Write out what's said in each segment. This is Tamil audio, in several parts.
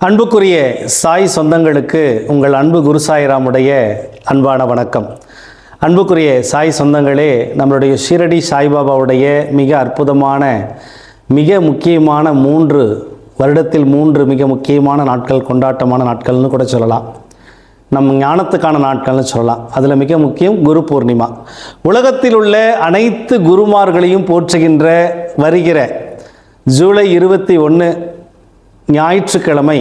அன்புக்குரிய சாய் சொந்தங்களுக்கு உங்கள் அன்பு குரு சாய்ராமுடைய அன்பான வணக்கம். அன்புக்குரிய சாய் சொந்தங்களே, நம்மளுடைய ஷீரடி சாய்பாபாவுடைய மிக அற்புதமான மிக முக்கியமான வருடத்தில் மூன்று மிக முக்கியமான நாட்கள், கொண்டாட்டமான நாட்கள்னு கூட சொல்லலாம். நம் ஞானத்துக்கான நாட்கள்னு சொல்லலாம். அதில் மிக முக்கியம் குரு பூர்ணிமா. உலகத்தில் உள்ள அனைத்து குருமார்களையும் போற்றுகின்ற வருகிற ஜூலை 21 ஞாயிற்றுக்கிழமை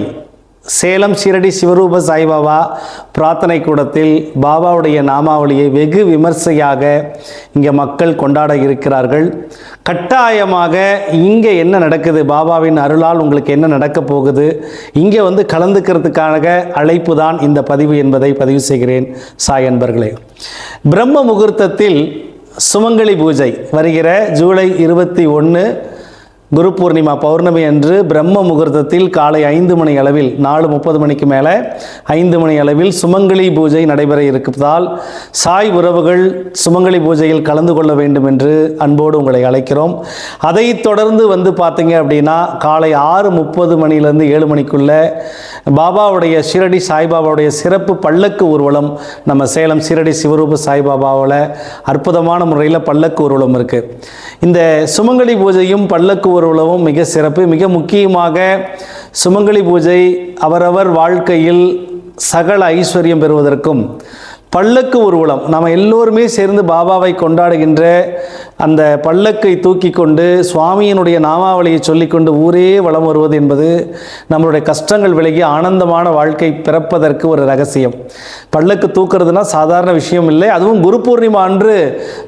சேலம் ஷீரடி சிவரூப சாய்பாபா பிரார்த்தனை கூடத்தில் பாபாவுடைய நாமாவளியை வெகு விமர்சையாக இங்கே மக்கள் கொண்டாட இருக்கிறார்கள். கட்டாயமாக இங்கே என்ன நடக்குது, பாபாவின் அருளால் உங்களுக்கு என்ன நடக்கப் போகுது, இங்கே கலந்துக்கிறதுக்காக அழைப்பு தான் இந்த பதிவு என்பதை பதிவு செய்கிறேன். சாய் அன்பர்களே, பிரம்ம முகூர்த்தத்தில் சுமங்கலி பூஜை வருகிற ஜூலை 21 குரு பூர்ணிமா பௌர்ணமி அன்று பிரம்ம முகூர்த்தத்தில் காலை 5 மணி அளவில் 4:30 மணிக்கு மேலே 5 மணி அளவில் சுமங்கலி பூஜை நடைபெற இருப்பதால் சாய் உறவுகள் சுமங்கலி பூஜையில் கலந்து கொள்ள வேண்டும் என்று அன்போடு உங்களை அழைக்கிறோம். அதை தொடர்ந்து பார்த்தீங்க அப்படின்னா காலை 6:30 மணிலேருந்து 7 மணிக்குள்ளே பாபாவுடைய ஷீரடி சாய்பாபாவுடைய சிறப்பு பல்லக்கு ஊர்வலம் நம்ம சேலம் ஷீரடி சிவரூப சாய்பாபாவில் அற்புதமான முறையில் பல்லக்கு ஊர்வலம் இருக்குது. இந்த சுமங்கலி பூஜையும் பல்லக்கு ஊர்வலமும் மிக சிறப்பு. மிக முக்கியமாக சுமங்கலி பூஜை அவரவர் வாழ்க்கையில் சகல ஐஸ்வர்யம் பெறுவதற்கும், பல்லக்கு ஊர்வலம் நாம் எல்லோருமே சேர்ந்து பாபாவை கொண்டாடுகின்ற அந்த பல்லக்கை தூக்கி கொண்டு சுவாமியினுடைய நாமாவளியை சொல்லிக்கொண்டு ஊரே வலம் வருவது என்பது நம்மளுடைய கஷ்டங்கள் விலகி ஆனந்தமான வாழ்க்கை பிறப்பதற்கு ஒரு ரகசியம். பல்லக்கு தூக்குறதுனா சாதாரண விஷயம் இல்லை. அதுவும் குரு பூர்ணிமா அன்று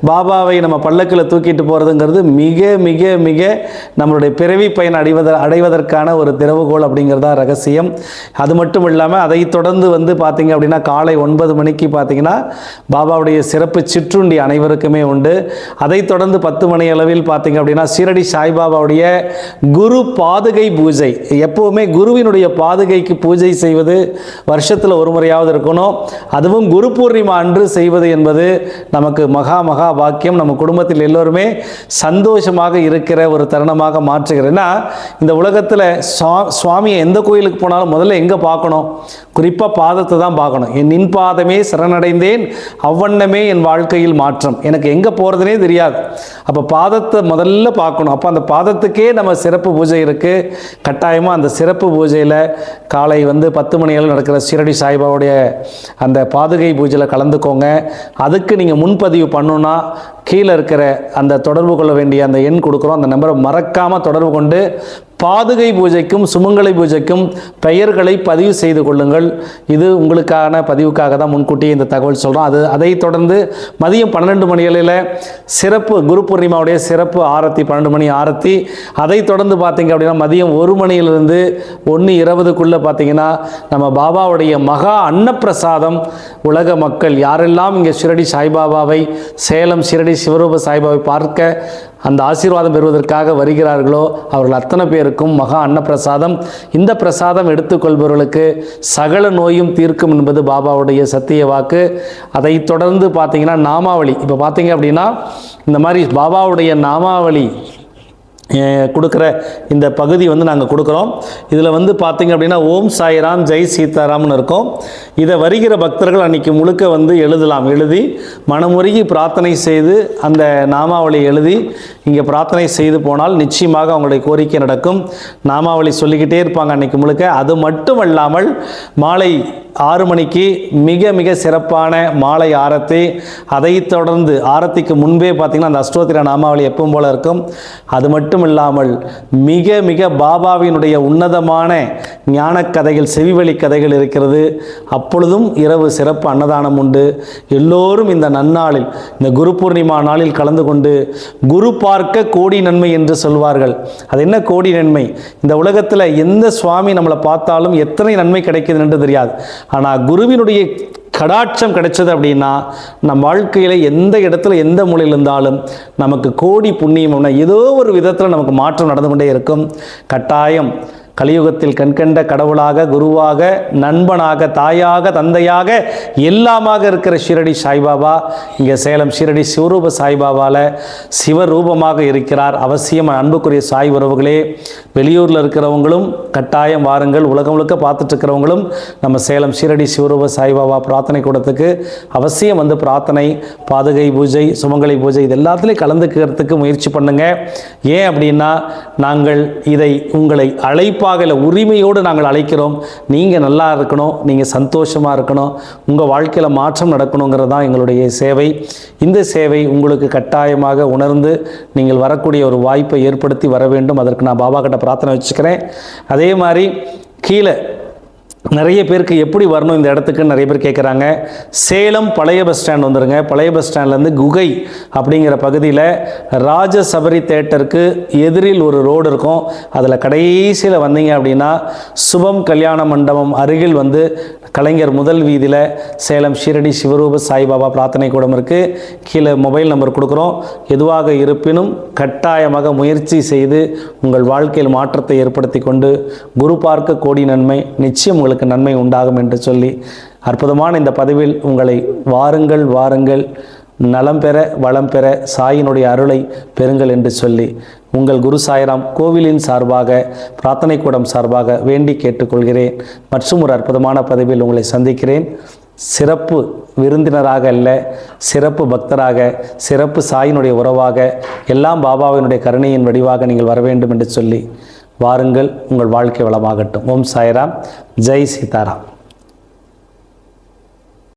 பாபாவை நம்ம பல்லக்கில் தூக்கிட்டு போகிறதுங்கிறது மிக மிக மிக நம்மளுடைய பிறவி பயன் அடைவதற்கான ஒரு திறவுகோல் அப்படிங்கிறதா ரகசியம். அது மட்டும் இல்லாமல் அதை தொடர்ந்து பார்த்தீங்க அப்படின்னா காலை 9 மணிக்கு பார்த்தீங்கன்னா பாபாவுடைய சிறப்பு சிற்றுண்டி அனைவருக்குமே உண்டு. அதை தொடர்ந்து 10 மணி அளவில் பார்த்தீங்க அப்படின்னா ஷீரடி சாய்பாபாவுடைய குரு பாதுகை பூஜை. எப்போவுமே குருவினுடைய பாதுகைக்கு பூஜை செய்வது வருஷத்தில் ஒரு முறையாவது இருக்கணும். அதுவும் குரு பூர்ணிமா அன்று செய்வது என்பது நமக்கு மகா மகா பாக்கியம். நம்ம குடும்பத்தில் எல்லோருமே சந்தோஷமாக இருக்கிற ஒரு தருணமாக மாற்றுகிறது. ஏன்னா இந்த உலகத்தில் சுவாமியை எந்த கோயிலுக்கு போனாலும் முதல்ல எங்கே பார்க்கணும், குறிப்பாக பாதத்தை தான் பார்க்கணும். என் நின் பாதமே சரணடைந்தேன், அவ்வண்ணமே என் வாழ்க்கையில் மாற்றம். எனக்கு எங்கே போகிறதுனே தெரியாது. அப்போ பாதத்தை முதல்ல பார்க்கணும். அப்போ அந்த பாதத்துக்கே நம்ம சிறப்பு பூஜை இருக்குது. கட்டாயமாக அந்த சிறப்பு பூஜையில் காலை 10 மணி அளவில் நடக்கிற ஷீரடி சாய்பாவுடைய அந்த பாதுகை பூஜையில் கலந்துக்கோங்க. அதுக்கு நீங்கள் முன்பதிவு பண்ணணுன்னா கீழே இருக்கிற அந்த தொடர்பு கொள்ள வேண்டிய அந்த எண் கொடுக்குறோம். அந்த நம்பரை மறக்காமல் தொடர்பு கொண்டு பாதுகை பூஜைக்கும் சுமங்கலி பூஜைக்கும் பெயர்களை பதிவு செய்து கொள்ளுங்கள். இது உங்களுக்கான பதிவுக்காக தான் முன்கூட்டியே இந்த தகவல் சொல்கிறோம். அதை தொடர்ந்து மதியம் 12 மணி அளவில் சிறப்பு குரு பூர்ணிமாவுடைய சிறப்பு ஆரத்தி, 12 மணி ஆரத்தி. அதை தொடர்ந்து பார்த்தீங்க அப்படின்னா மதியம் 1 மணியிலிருந்து 1:20க்குள்ளே பார்த்தீங்கன்னா நம்ம பாபாவுடைய மகா அன்னப்பிரசாதம். உலக மக்கள் யாரெல்லாம் இங்கே ஷீரடி சாய்பாபாவை, சேலம் ஷீரடி சிவரூப சாய்பாபாவை பார்க்க அந்த ஆசீர்வாதம் பெறுவதற்காக வருகிறார்களோ அவர்கள் அத்தனை பேருக்கும் மகா அன்னப்பிரசாதம். இந்த பிரசாதம் எடுத்துக்கொள்பவர்களுக்கு சகல நோயும் தீர்க்கும் என்பது பாபாவுடைய சத்திய வாக்கு. அதை தொடர்ந்து பார்த்தீங்கன்னா நாமாவளி. இப்போ பார்த்தீங்க அப்படின்னா இந்த மாதிரி பாபாவுடைய நாமாவளி கொடுக்குற இந்த பகுதி நாங்கள் கொடுக்குறோம். இதில் பார்த்தீங்க அப்படின்னா ஓம் சாய்ராம் ஜெய் சீதாராம்னு இருக்கும். இதை வருகிற பக்தர்கள் அன்றைக்கி முழுக்க எழுதலாம். எழுதி மனமுருகி பிரார்த்தனை செய்து அந்த நாமாவளி எழுதி இங்கே பிரார்த்தனை செய்து போனால் நிச்சயமாக அவங்களுடைய கோரிக்கை நடக்கும். நாமாவளி சொல்லிக்கிட்டே இருப்பாங்க அன்றைக்கி முழுக்க. அது மட்டுமல்லாமல் மாலை 6 மணிக்கு மிக மிக சிறப்பான மாலை ஆரத்தி. அதை தொடர்ந்து ஆரத்திக்கு முன்பே பார்த்திங்கன்னா அந்த அஷ்டோத்திர நாமாவளி எப்பவும் போல் இருக்கும். அது மட்டும் இல்லாமல் மிக மிக பாபாவினுடைய உன்னதமான ஞான கதைகள், செவிவழி கதைகள் இருக்கிறது. அப்பொழுதும் இரவு சிறப்பு அன்னதானம் உண்டு. எல்லோரும் இந்த நன்னாளில், இந்த குரு பூர்ணிமா நாளில் கலந்து கொண்டு குரு பார்க்க கோடி நன்மை என்று சொல்வார்கள். அது என்ன கோடி நன்மை? இந்த உலகத்தில் எந்த சுவாமி நம்மளை பார்த்தாலும் எத்தனை நன்மை கிடைக்குது என்று தெரியாது. ஆனால் குருவினுடைய கடாட்சம் கிடைச்சது அப்படின்னா நம் வாழ்க்கையில் எந்த இடத்துல எந்த மூலையில் இருந்தாலும் நமக்கு கோடி புண்ணியம், ஏதோ ஒரு விதத்தில் நமக்கு மாற்றம் நடந்து கொண்டே இருக்கும். கட்டாயம் கலியுகத்தில் கண்கண்ட கடவுளாக, குருவாக, நண்பனாக, தாயாக, தந்தையாக எல்லாமாக இருக்கிற ஷீரடி சாய்பாபா இங்கே சேலம் ஷீரடி சிவரூப சாய்பாபாவில் சிவரூபமாக இருக்கிறார். அவசியம் அன்புக்குரிய சாய் உறவுகளே, வெளியூரில் இருக்கிறவங்களும் கட்டாயம் வாருங்கள். உலகம் முழுக்க பார்த்துட்டு இருக்கிறவங்களும் நம்ம சேலம் ஷீரடி சிவரூப சாய்பாபா பிரார்த்தனை கூடத்துக்கு அவசியம் வந்து பிரார்த்தனை, பாதுகை பூஜை, சுமங்கலி பூஜை இது எல்லாத்துலேயும் கலந்துக்கிறதுக்கு முயற்சி பண்ணுங்க. ஏன் அப்படின்னா, நாங்கள் இதை உங்களை அழைப்பாக இல்லை, உரிமையோடு நாங்கள் அழைக்கிறோம். நீங்கள் நல்லா இருக்கணும், நீங்கள் சந்தோஷமாக இருக்கணும், உங்கள் வாழ்க்கையில் மாற்றம் நடக்கணுங்கிறது தான் எங்களுடைய சேவை. இந்த சேவை உங்களுக்கு கட்டாயமாக உணர்ந்து நீங்கள் வரக்கூடிய ஒரு வாய்ப்பை ஏற்படுத்தி வர வேண்டும். அதற்கு நான் பாபா கிட்ட பிரார்த்தனை வச்சுக்கிறேன். அதே மாதிரி கீழே நிறைய பேருக்கு எப்படி வரணும் இந்த இடத்துக்கு நிறைய பேர் கேட்குறாங்க. சேலம் பழைய பஸ் ஸ்டாண்ட் வந்துடுங்க. பழைய பஸ் ஸ்டாண்ட்லேருந்து குகை அப்படிங்கிற பகுதியில் ராஜசபரி தேட்டருக்கு எதிரில் ஒரு ரோடு இருக்கும். அதில் கடைசியில் வந்தீங்க அப்படின்னா சுபம் கல்யாண மண்டபம் அருகில் வந்து கலைஞர் முதல் வீதியில் சேலம் ஷீரடி சிவரூப சாய்பாபா பிரார்த்தனை கூடம் இருக்குது. கீழே மொபைல் நம்பர் கொடுக்குறோம். எதுவாக இருப்பினும் கட்டாயமாக முயற்சி செய்து உங்கள் வாழ்க்கையில் மாற்றத்தை ஏற்படுத்தி கொண்டு குரு பார்க்க கோடி நன்மை, நிச்சயம் உங்களுக்கு நன்மை உண்டாகும் என்று சொல்லி அற்புதமான இந்த பதிவில் உங்களை வாருங்கள் வாருங்கள், நலம் பெற வளம் பெற சாயினுடைய அருளை பெறுங்கள் என்று சொல்லி உங்கள் குரு சாய்ராம் கோவிலின் சார்பாக, பிரார்த்தனை கூடம் சார்பாக வேண்டி கேட்டுக்கொள்கிறேன். மற்றும் ஒரு அற்புதமான பதிவில் உங்களை சந்திக்கிறேன். சிறப்பு விருந்தினராக அல்ல, சிறப்பு பக்தராக, சிறப்பு சாயினுடைய உறவாக, எல்லாம் பாபாவினுடைய கருணையின் வடிவாக நீங்கள் வர வேண்டும் என்று சொல்லி வாருங்கள். உங்கள் வாழ்க்கை வளமாகட்டும். ஓம் சாய்ராம். ஜெய் சீதாராம்.